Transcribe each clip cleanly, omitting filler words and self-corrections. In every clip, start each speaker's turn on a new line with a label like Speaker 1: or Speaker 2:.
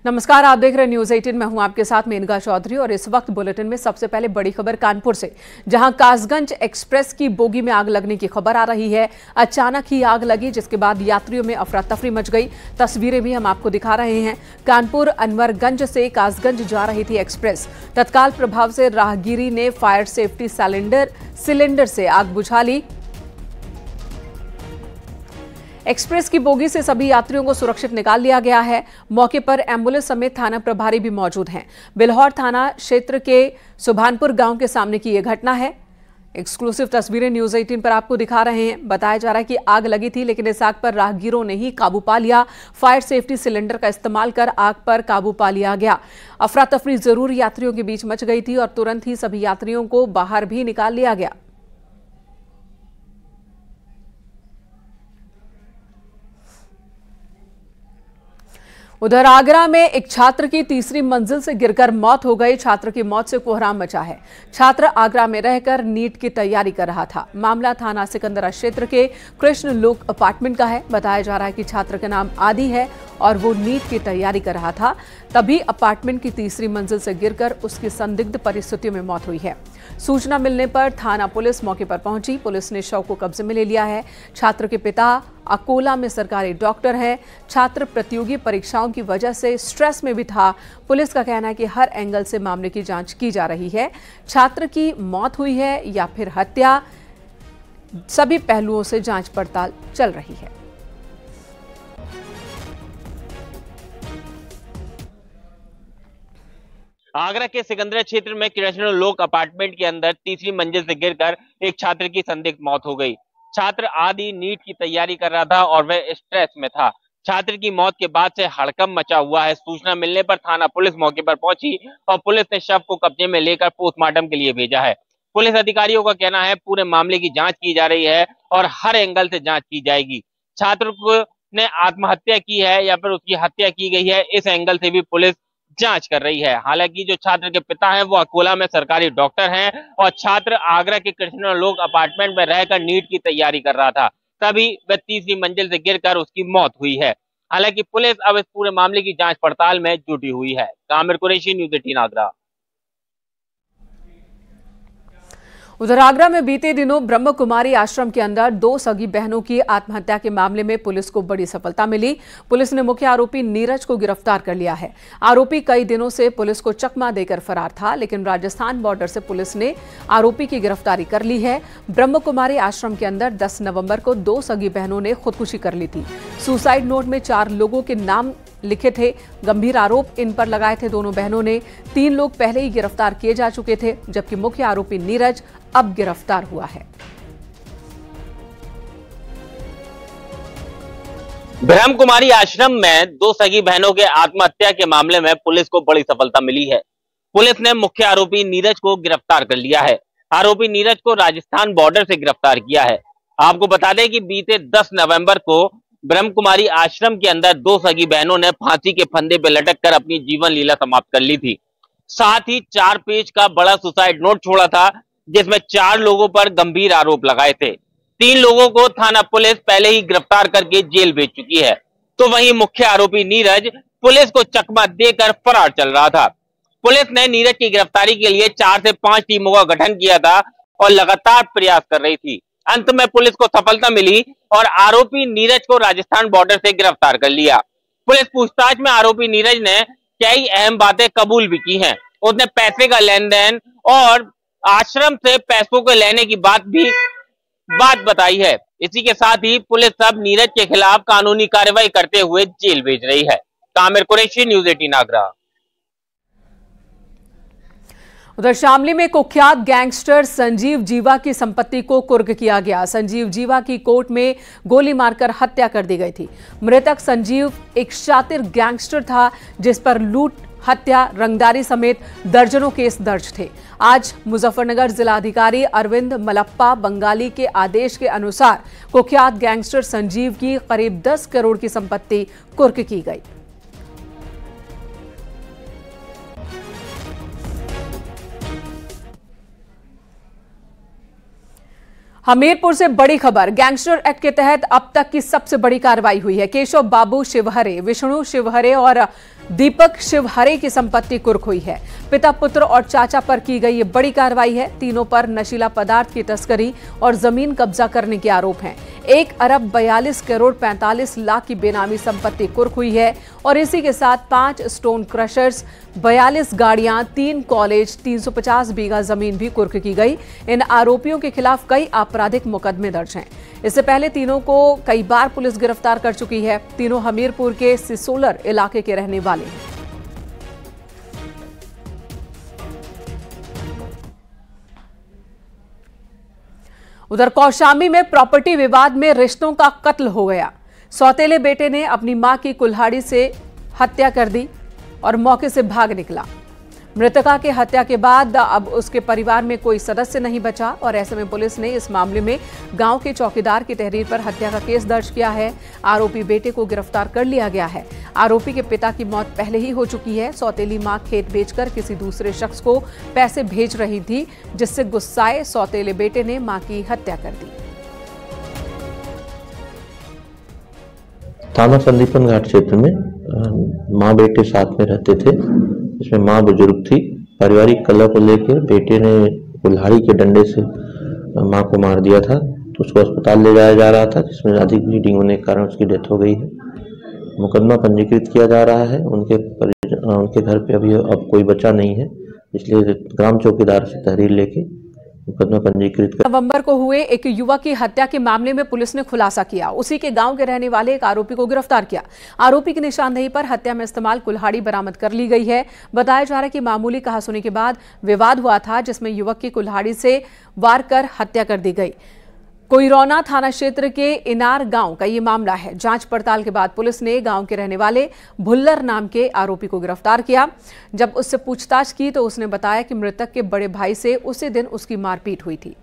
Speaker 1: नमस्कार, आप देख रहे हैं न्यूज 18। मैं हूं आपके साथ मेनका चौधरी और इस वक्त बुलेटिन में सबसे पहले बड़ी खबर कानपुर से, जहां कासगंज एक्सप्रेस की बोगी में आग लगने की खबर आ रही है। अचानक ही आग लगी, जिसके बाद यात्रियों में अफरा तफरी मच गई। तस्वीरें भी हम आपको दिखा रहे हैं। कानपुर अनवरगंज से कासगंज जा रही थी एक्सप्रेस। तत्काल प्रभाव से राहगीरी ने फायर सेफ्टी सिलेंडर से आग बुझा ली। एक्सप्रेस की बोगी से सभी यात्रियों को सुरक्षित निकाल लिया गया है। मौके पर एम्बुलेंस समेत थाना प्रभारी भी मौजूद हैं। बिल्हौर थाना क्षेत्र के सुभानपुर गांव के सामने की यह घटना है। एक्सक्लूसिव तस्वीरें न्यूज 18 पर आपको दिखा रहे हैं। बताया जा रहा है कि आग लगी थी, लेकिन इस आग पर राहगीरों ने ही काबू पा लिया। फायर सेफ्टी सिलेंडर का इस्तेमाल कर आग पर काबू पा लिया गया। अफरा तफरी जरूर यात्रियों के बीच मच गई थी और तुरंत ही सभी यात्रियों को बाहर भी निकाल लिया गया। उधर आगरा में एक छात्र की तीसरी मंजिल से गिरकर मौत हो गई। छात्र की मौत से कोहराम मचा है। छात्र आगरा में रहकर नीट की तैयारी कर रहा था। मामला थाना सिकंदरा क्षेत्र के कृष्ण लोक अपार्टमेंट का है। बताया जा रहा है कि छात्र का नाम आदि है और वो नीट की तैयारी कर रहा था, तभी अपार्टमेंट की तीसरी मंजिल से गिरकर उसकी संदिग्ध परिस्थितियों में मौत हुई है। सूचना मिलने पर थाना पुलिस मौके पर पहुंची। पुलिस ने शव को कब्जे में ले लिया है। छात्र के पिता अकोला में सरकारी डॉक्टर हैं। छात्र प्रतियोगी परीक्षाओं की वजह से स्ट्रेस में भी था। पुलिस का कहना है कि हर एंगल से मामले की जांच की जा रही है। छात्र की मौत हुई है या फिर हत्या, सभी पहलुओं से जांच पड़ताल चल रही है।
Speaker 2: आगरा के सिकंदरा क्षेत्र में कृष्ण लोक अपार्टमेंट के अंदर तीसरी मंजिल से गिरकर एक छात्र की संदिग्ध मौत हो गई। छात्र आदि नीट की तैयारी कर रहा था और वह स्ट्रेस में था। छात्र की मौत के बाद से हड़कंप मचा हुआ है। सूचना मिलने पर थाना पुलिस मौके पर पहुंची और पुलिस ने शव को कब्जे में लेकर पोस्टमार्टम के लिए भेजा है। पुलिस अधिकारियों का कहना है पूरे मामले की जांच की जा रही है और हर एंगल से जांच की जाएगी। छात्र को ने आत्महत्या की है या फिर उसकी हत्या की गई है, इस एंगल से भी पुलिस जांच कर रही है। हालांकि जो छात्र के पिता हैं वो अकोला में सरकारी डॉक्टर हैं और छात्र आगरा के कृष्ण लोक अपार्टमेंट में रहकर नीट की तैयारी कर रहा था, तभी वह तीसरी मंजिल से गिरकर उसकी मौत हुई है। हालांकि पुलिस अब इस पूरे मामले की जांच पड़ताल में जुटी हुई है। आमिर कुरैशी, न्यूज 18 आगरा।
Speaker 1: उधर आगरा में बीते दिनों ब्रह्म कुमारी आश्रम के अंदर 2 सगी बहनों की आत्महत्या के मामले में पुलिस को बड़ी सफलता मिली। पुलिस ने मुख्य आरोपी नीरज को गिरफ्तार कर लिया है। आरोपी कई दिनों से पुलिस को चकमा देकर फरार था, लेकिन राजस्थान बॉर्डर से पुलिस ने आरोपी की गिरफ्तारी कर ली है। ब्रह्म कुमारी आश्रम के अंदर 10 नवंबर को 2 सगी बहनों ने खुदकुशी कर ली थी। सुसाइड नोट में 4 लोगों के नाम लिखे थे। गंभीर आरोप इन पर लगाए थे दोनों बहनों ने। 3 लोग पहले ही गिरफ्तार किए जा चुके थे, जबकि मुख्य आरोपी नीरज अब गिरफ्तार हुआ है।
Speaker 2: ब्रह्म कुमारी आश्रम में 2 सगी बहनों के आत्महत्या के मामले में पुलिस को बड़ी सफलता मिली है। पुलिस ने मुख्य आरोपी नीरज को गिरफ्तार कर लिया है। आरोपी नीरज को राजस्थान बॉर्डर से गिरफ्तार किया है। आपको बता दें कि बीते 10 नवंबर को ब्रह्म कुमारी आश्रम के अंदर 2 सगी बहनों ने फांसी के फंदे पर लटक कर अपनी जीवन लीला समाप्त कर ली थी। साथ ही 4 पेज का बड़ा सुसाइड नोट छोड़ा था, जिसमें 4 लोगों पर गंभीर आरोप लगाए थे। 3 लोगों को थाना पुलिस पहले ही गिरफ्तार करके जेल भेज चुकी है। तो वहीं मुख्य आरोपी नीरज पुलिस को चकमा देकर फरार चल रहा था। पुलिस ने नीरज की गिरफ्तारी के लिए 4 से 5 टीमों का गठन किया था और लगातार प्रयास कर रही थी। अंत में पुलिस को सफलता मिली और आरोपी नीरज को राजस्थान बॉर्डर से गिरफ्तार कर लिया। पुलिस पूछताछ में आरोपी नीरज ने कई अहम बातें कबूल भी की हैं। उसने पैसे का लेन देन और आश्रम से पैसों को लेने की बात बताई है। इसी के साथ ही पुलिस अब नीरज के खिलाफ कानूनी कार्रवाई करते हुए जेल भेज रही है। आमिर कुरैशी, न्यूज 18 आगरा।
Speaker 1: उधर शामली में कुख्यात गैंगस्टर संजीव जीवा की संपत्ति को कुर्क किया गया। संजीव जीवा की कोर्ट में गोली मारकर हत्या कर दी गई थी। मृतक संजीव एक शातिर गैंगस्टर था, जिस पर लूट, हत्या, रंगदारी समेत दर्जनों केस दर्ज थे। आज मुजफ्फरनगर जिलाधिकारी अरविंद मलप्पा बंगाली के आदेश के अनुसार कुख्यात गैंगस्टर संजीव की करीब 10 करोड़ की संपत्ति कुर्क की गई। हमीरपुर से बड़ी खबर। गैंगस्टर एक्ट के तहत अब तक की सबसे बड़ी कार्रवाई हुई है। केशव बाबू शिवहरे, विष्णु शिवहरे और दीपक शिवहरे की संपत्ति कुर्क हुई है। पिता, पुत्र और चाचा पर की गई ये बड़ी कार्रवाई है। तीनों पर नशीला पदार्थ की तस्करी और जमीन कब्जा करने के आरोप हैं। 1 अरब 42 करोड़ 45 लाख की बेनामी संपत्ति कुर्क हुई है और इसी के साथ 5 स्टोन क्रशर्स, 42 गाड़ियां, 3 कॉलेज, 350 बीघा जमीन भी कुर्क की गई। इन आरोपियों के खिलाफ कई आपराधिक मुकदमे दर्ज हैं। इससे पहले तीनों को कई बार पुलिस गिरफ्तार कर चुकी है। तीनों हमीरपुर के सिसोलर इलाके के रहने वाले हैं। उधर कौशाम्बी में प्रॉपर्टी विवाद में रिश्तों का कत्ल हो गया। सौतेले बेटे ने अपनी मां की कुल्हाड़ी से हत्या कर दी और मौके से भाग निकला। मृतका के हत्या के बाद अब उसके परिवार में कोई सदस्य नहीं बचा और ऐसे में पुलिस ने इस मामले में गांव के चौकीदार की तहरीर पर हत्या का केस दर्ज किया है। आरोपी बेटे को गिरफ्तार कर लिया गया है। आरोपी के पिता की मौत पहले ही हो चुकी है। सौतेली मां खेत बेचकर किसी दूसरे शख्स को पैसे भेज रही थी, जिससे गुस्साए सौतेले बेटे ने मां की हत्या कर दी।
Speaker 3: थाना संदीपन घाट क्षेत्र में माँ बेटे साथ में रहते थे। इसमें माँ बुजुर्ग थी। पारिवारिक कलह को लेकर बेटे ने कुल्हाड़ी के डंडे से माँ को मार दिया था, तो उसको अस्पताल ले जाया जा रहा था, जिसमें अधिक ब्लीडिंग होने के कारण उसकी डेथ हो गई है। मुकदमा पंजीकृत किया जा रहा है। उनके घर पे अभी अब कोई बचा नहीं है, इसलिए ग्राम चौकीदार से तहरीर लेके मुकदमा पंजीकृत कर।
Speaker 1: नवंबर को हुए एक युवक की हत्या के मामले में पुलिस ने खुलासा किया। उसी के गांव के रहने वाले एक आरोपी को गिरफ्तार किया। आरोपी की निशानदेही पर हत्या में इस्तेमाल कुल्हाड़ी बरामद कर ली गई है। बताया जा रहा है कि मामूली कहासुनी के बाद विवाद हुआ था, जिसमें युवक की कुल्हाड़ी से वार कर हत्या कर दी गई। कोइरौना थाना क्षेत्र के इनार गांव का ये मामला है। जांच पड़ताल के बाद पुलिस ने गांव के रहने वाले भुल्लर नाम के आरोपी को गिरफ्तार किया। जब उससे पूछताछ की तो उसने बताया कि मृतक के बड़े भाई से उसी दिन उसकी मारपीट हुई थी।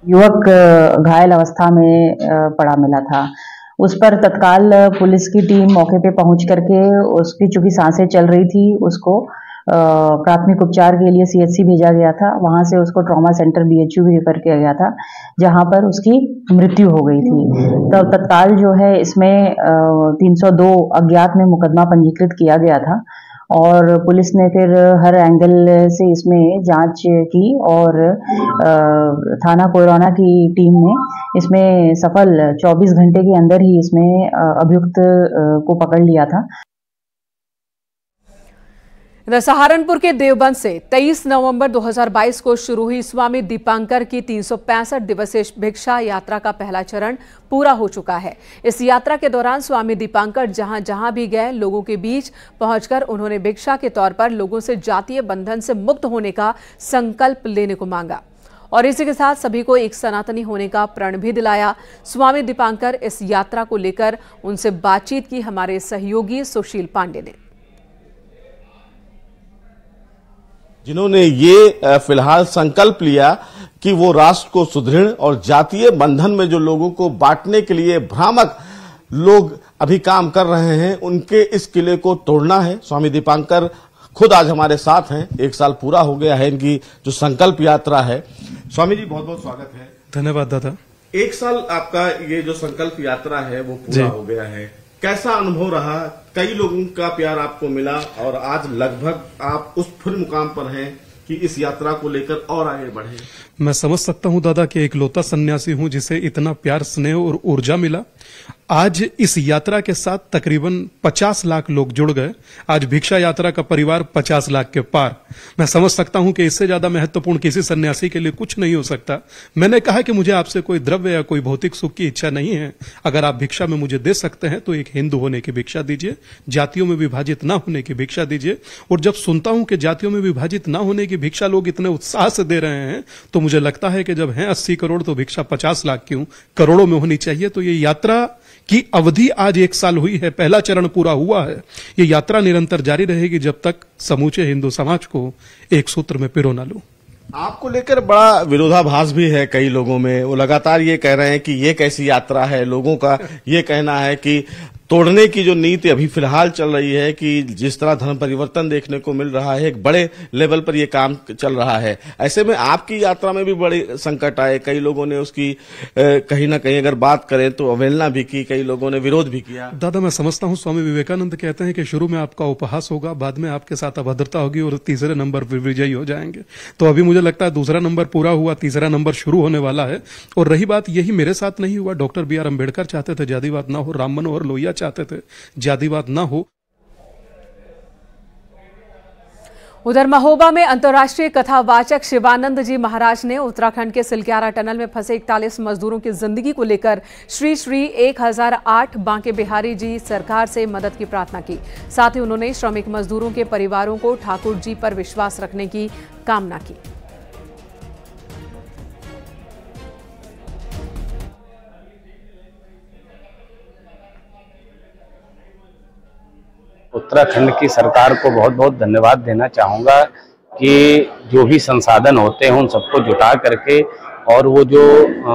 Speaker 4: युवक घायल अवस्था में पड़ा मिला था। उस पर तत्काल पुलिस की टीम मौके पे पहुंच करके उसकी चूंकि सांसें चल रही थी, उसको प्राथमिक उपचार के लिए CHC भेजा गया था। वहां से उसको ट्रॉमा सेंटर BHU भी रेफर किया गया था, जहां पर उसकी मृत्यु हो गई थी। तब तत्काल जो है इसमें 302 अज्ञात में मुकदमा पंजीकृत किया गया था और पुलिस ने फिर हर एंगल से इसमें जांच की और थाना कोइरौना की टीम ने इसमें सफल 24 घंटे के अंदर ही इसमें अभियुक्त को पकड़ लिया था।
Speaker 1: सहारनपुर के देवबंद से 23 नवंबर 2022 को शुरू हुई स्वामी दीपांकर की 365 दिवसीय भिक्षा यात्रा का पहला चरण पूरा हो चुका है। इस यात्रा के दौरान स्वामी दीपांकर जहां जहां भी गए, लोगों के बीच पहुंचकर उन्होंने भिक्षा के तौर पर लोगों से जातीय बंधन से मुक्त होने का संकल्प लेने को मांगा और इसी के साथ सभी को एक सनातनी होने का प्रण भी दिलाया। स्वामी दीपांकर इस यात्रा को लेकर उनसे बातचीत की हमारे सहयोगी सुशील पांडे ने।
Speaker 5: जिन्होंने ये फिलहाल संकल्प लिया कि वो राष्ट्र को सुदृढ़ और जातीय बंधन में जो लोगों को बांटने के लिए भ्रामक लोग अभी काम कर रहे हैं, उनके इस किले को तोड़ना है। स्वामी दीपांकर खुद आज हमारे साथ हैं। 1 साल पूरा हो गया है इनकी जो संकल्प यात्रा है। स्वामी जी, बहुत बहुत स्वागत है।
Speaker 6: धन्यवाद दादा।
Speaker 5: 1 साल आपका ये जो संकल्प यात्रा है वो पूरा हो गया है। कैसा अनुभव रहा? कई लोगों का प्यार आपको मिला और आज लगभग आप उस फिर मुकाम पर हैं कि इस यात्रा को लेकर और आगे बढ़े।
Speaker 6: मैं समझ सकता हूं दादा कि एक लौता सन्यासी हूं जिसे इतना प्यार, स्नेह और ऊर्जा मिला। आज इस यात्रा के साथ तकरीबन 50 लाख लोग जुड़ गए। आज भिक्षा यात्रा का परिवार 50 लाख के पार। मैं समझ सकता हूं कि इससे ज्यादा महत्वपूर्ण किसी सन्यासी के लिए कुछ नहीं हो सकता। मैंने कहा कि मुझे आपसे कोई द्रव्य या कोई भौतिक सुख की इच्छा नहीं है। अगर आप भिक्षा में मुझे दे सकते हैं तो एक हिंदू होने की भिक्षा दीजिए, जातियों में विभाजित न होने की भिक्षा दीजिए। और जब सुनता हूं कि जातियों में विभाजित न होने की भिक्षा लोग इतने उत्साह से दे रहे हैं, तो मुझे लगता है कि जब हैं 80 करोड़ तो भिक्षा 50 लाख क्यों, करोड़ों में होनी चाहिए। तो ये यात्रा की अवधि आज 1 साल हुई है, पहला चरण पूरा हुआ है। ये यात्रा निरंतर जारी रहेगी जब तक समूचे हिंदू समाज को एक सूत्र में पिरो न लो।
Speaker 5: आपको लेकर बड़ा विरोधाभास भी है कई लोगों में। वो लगातार ये कह रहे हैं कि ये कैसी यात्रा है। लोगों का ये कहना है कि तोड़ने की जो नीति अभी फिलहाल चल रही है कि जिस तरह धर्म परिवर्तन देखने को मिल रहा है, एक बड़े लेवल पर यह काम चल रहा है। ऐसे में आपकी यात्रा में भी बड़े संकट आए, कई लोगों ने उसकी कहीं ना कहीं अगर बात करें तो अवहेलना भी की, कई लोगों ने विरोध भी किया।
Speaker 6: दादा, मैं समझता हूँ स्वामी विवेकानंद कहते हैं कि शुरू में आपका उपहास होगा, बाद में आपके साथ अभद्रता होगी और तीसरे नंबर पर विजयी हो जाएंगे। तो अभी मुझे लगता है दूसरा नंबर पूरा हुआ, तीसरा नंबर शुरू होने वाला है। और रही बात, यही मेरे साथ नहीं हुआ। डॉक्टर BR अम्बेडकर चाहते थे जातिवाद ना हो, राम मनोहर लोहिया चाहते थे जातिवाद ना हो।
Speaker 1: उधर महोबा में अंतर्राष्ट्रीय कथावाचक शिवानंद जी महाराज ने उत्तराखंड के सिलक्यारा टनल में फंसे 41 मजदूरों की जिंदगी को लेकर श्री 1008 बांके बिहारी जी सरकार से मदद की प्रार्थना की। साथ ही उन्होंने श्रमिक मजदूरों के परिवारों को ठाकुर जी पर विश्वास रखने की कामना की।
Speaker 7: उत्तराखंड की सरकार को बहुत बहुत धन्यवाद देना चाहूँगा कि जो भी संसाधन होते हैं उन सबको जुटा करके, और वो जो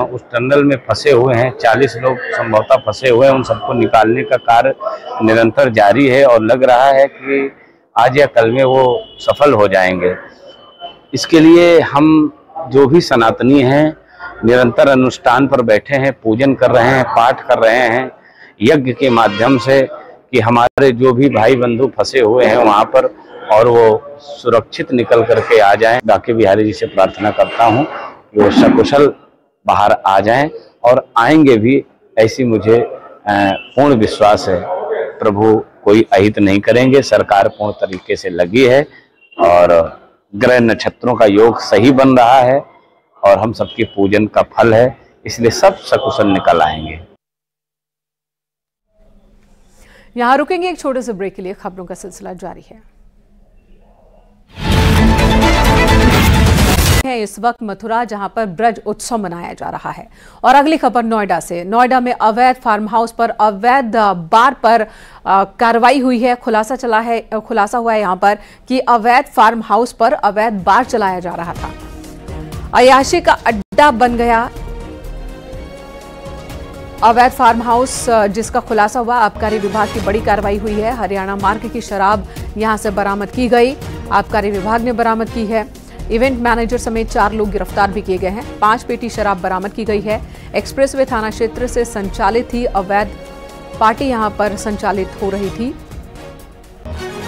Speaker 7: उस टनल में फंसे हुए हैं 40 लोग संभवतः फंसे हुए हैं, उन सबको निकालने का कार्य निरंतर जारी है और लग रहा है कि आज या कल में वो सफल हो जाएंगे। इसके लिए हम जो भी सनातनी हैं निरंतर अनुष्ठान पर बैठे हैं, पूजन कर रहे हैं, पाठ कर रहे हैं यज्ञ के माध्यम से कि हमारे जो भी भाई बंधु फंसे हुए हैं वहाँ पर और वो सुरक्षित निकल करके आ जाएं। बांके बिहारी जी से प्रार्थना करता हूँ कि वो सकुशल बाहर आ जाएं और आएंगे भी, ऐसी मुझे पूर्ण विश्वास है। प्रभु कोई अहित नहीं करेंगे, सरकार पूर्ण तरीके से लगी है और ग्रह नक्षत्रों का योग सही बन रहा है और हम सबके पूजन का फल है, इसलिए सब सकुशल निकल आएंगे।
Speaker 1: यहां रुकेंगे एक छोटे से ब्रेक के लिए, खबरों का सिलसिला जारी है। इस वक्त मथुरा, जहां पर ब्रज उत्सव मनाया जा रहा है। और अगली खबर नोएडा से। नोएडा में अवैध फार्म हाउस पर अवैध बार पर कार्रवाई हुई है। खुलासा हुआ है यहां पर कि अवैध फार्म हाउस पर अवैध बार चलाया जा रहा था। अय्याशी का अड्डा बन गया अवैध फार्म हाउस, जिसका खुलासा हुआ। आबकारी विभाग की बड़ी कार्रवाई हुई है। हरियाणा मार्ग की शराब यहां से बरामद की गई, आबकारी विभाग ने बरामद की है। इवेंट मैनेजर समेत 4 लोग गिरफ्तार भी किए गए हैं। 5 पेटी शराब बरामद की गई है। एक्सप्रेसवे थाना क्षेत्र से संचालित थी अवैध पार्टी, यहां पर संचालित हो रही थी।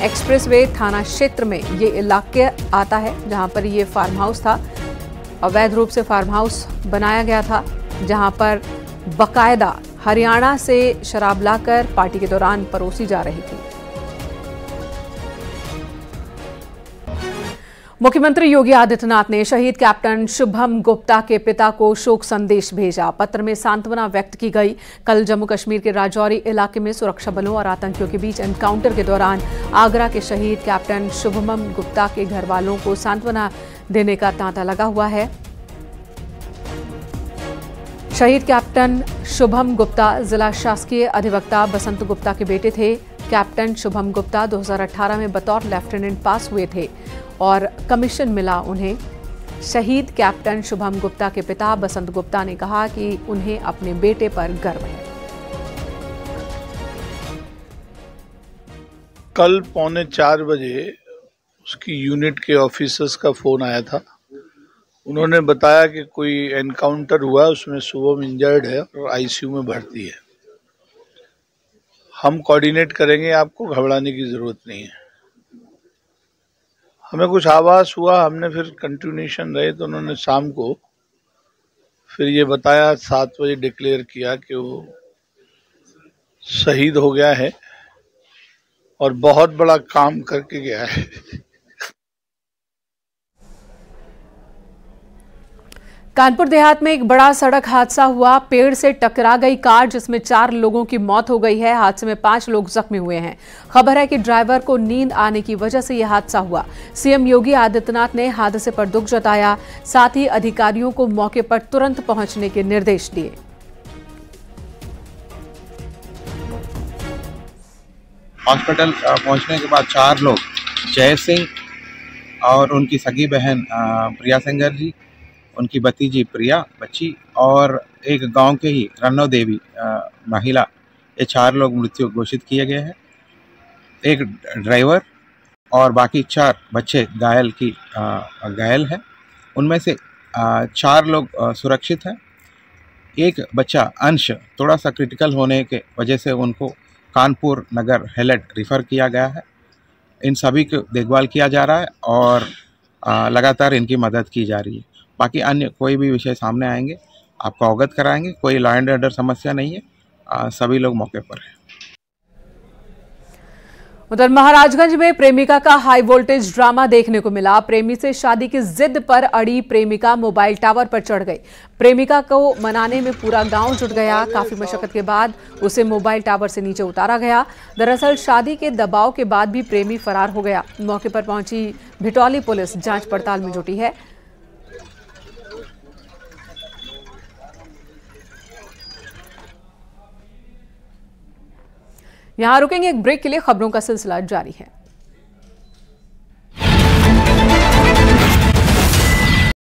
Speaker 1: एक्सप्रेसवे थाना क्षेत्र में ये इलाके आता है जहां पर ये फार्म हाउस था। अवैध रूप से फार्म हाउस बनाया गया था, जहां पर बकायदा हरियाणा से शराब लाकर पार्टी के दौरान परोसी जा रही थी। मुख्यमंत्री योगी आदित्यनाथ ने शहीद कैप्टन शुभम गुप्ता के पिता को शोक संदेश भेजा। पत्र में सांत्वना व्यक्त की गई। कल जम्मू कश्मीर के राजौरी इलाके में सुरक्षा बलों और आतंकियों के बीच एनकाउंटर के दौरान आगरा के शहीद कैप्टन शुभम गुप्ता के घर वालों को सांत्वना देने का तांता लगा हुआ है। शहीद कैप्टन शुभम गुप्ता जिला शासकीय अधिवक्ता बसंत गुप्ता के बेटे थे। कैप्टन शुभम गुप्ता 2018 में बतौर लेफ्टिनेंट पास हुए थे और कमीशन मिला उन्हें। शहीद कैप्टन शुभम गुप्ता के पिता बसंत गुप्ता ने कहा कि उन्हें अपने बेटे पर गर्व है।
Speaker 8: कल 3:45 बजे उसकी यूनिट के ऑफिसर्स का फोन आया था। उन्होंने बताया कि कोई एनकाउंटर हुआ, उसमें शुभम इंजर्ड है और आईसीयू में भर्ती है। हम कोऑर्डिनेट करेंगे, आपको घबराने की जरूरत नहीं है। हमें कुछ आभास हुआ, हमने फिर कंटिन्यूएशन रहे तो उन्होंने शाम को फिर ये बताया, 7 बजे डिक्लेयर किया कि वो शहीद हो गया है और बहुत बड़ा काम करके गया है।
Speaker 1: कानपुर देहात में एक बड़ा सड़क हादसा हुआ। पेड़ से टकरा गई कार, जिसमें 4 लोगों की मौत हो गई है। हादसे में 5 लोग जख्मी हुए हैं। खबर है कि ड्राइवर को नींद आने की वजह से यह हादसा हुआ। सीएम योगी आदित्यनाथ ने हादसे पर दुख जताया, साथ ही अधिकारियों को मौके पर तुरंत पहुंचने के निर्देश दिए।
Speaker 9: हॉस्पिटल पहुंचने के बाद 4 लोग, जय सिंह और उनकी सगी बहन प्रिया सिंगर जी, उनकी भतीजी प्रिया बच्ची और एक गांव के ही रन्नो देवी महिला ये 4 लोग मृत्यु घोषित किए गए हैं। एक ड्राइवर और बाकी 4 बच्चे घायल हैं। उनमें से 4 लोग सुरक्षित हैं। एक बच्चा अंश थोड़ा सा क्रिटिकल होने के वजह से उनको कानपुर नगर हेलट रिफ़र किया गया है। इन सभी को देखभाल किया जा रहा है और लगातार इनकी मदद की जा रही है। बाकी अन्य कोई भी विषय सामने आएंगे आपको अवगत कराएंगे। कोई लॉ एंड ऑर्डर समस्या नहीं है, सभी लोग मौके पर हैं।
Speaker 1: उधर महाराजगंज में प्रेमिका का हाई वोल्टेज ड्रामा देखने को मिला। प्रेमी से शादी की जिद पर अड़ी प्रेमिका मोबाइल टावर पर चढ़ गई। प्रेमिका को मनाने में पूरा गांव जुट गया। काफी मशक्कत के बाद उसे मोबाइल टावर से नीचे उतारा गया। दरअसल शादी के दबाव के बाद भी प्रेमी फरार हो गया। मौके पर पहुंची भिटौली पुलिस जांच पड़ताल में जुटी है। यहां रुकेंगे एक ब्रेक के लिए, खबरों का सिलसिला जारी है।